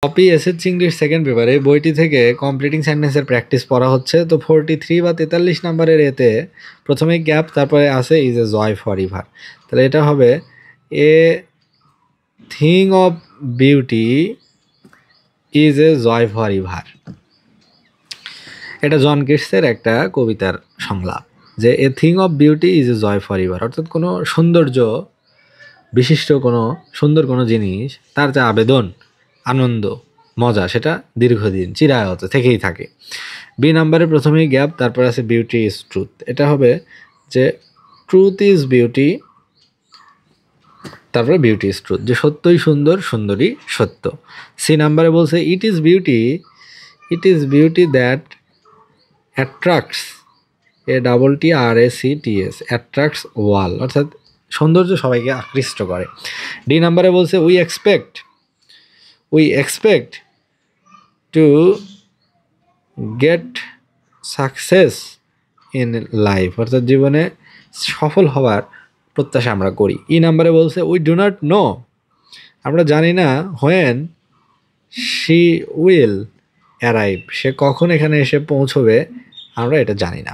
Copy SSC English second পেপারে বইটি থেকে কমপ্লিটিং সেন্টেন্সের প্র্যাকটিস পড়া হচ্ছে। তো 43 বা 43 নাম্বারের এতে প্রথমে গ্যাপ, তারপরে আছে is a joy forever. তাহলে এটা হবে a thing of beauty is a joy forever. এটা জন কিটসের একটা কবিতার সংলাপ যে a thing of beauty is a joy forever, অর্থাৎ কোনো সৌন্দর্য বিশিষ্ট কোনো সুন্দর কোনো জিনিস তার যে আবেদন, আনন্দ, মজা সেটা দীর্ঘদিন চিরায়ত থেকেই থাকে। বি নাম্বারে প্রথমেই গ্যাপ, তারপর আছে বিউটি ইজ ট্রুথ। এটা হবে যে ট্রুথ ইজ বিউটি, তারপরে বিউটি ইজ ট্রুথ, যে সত্যই সুন্দর, সুন্দরী সত্য। সি নাম্বারে বলছে it is beauty that attracts, ATTRACTS, attracts all, অর্থাৎ সৌন্দর্য সবাইকে আকৃষ্ট করে। ডি নাম্বারে বলছে we expect to get success in life, অর্থাৎ জীবনে সফল হওয়ার প্রত্যাশা আমরা করি। ই নাম্বারে বলছে উই ডু নট নো, আমরা জানি না হোয়েন শি উইল অ্যারাইভ, সে কখন এখানে এসে পৌঁছবে আমরা এটা জানি না।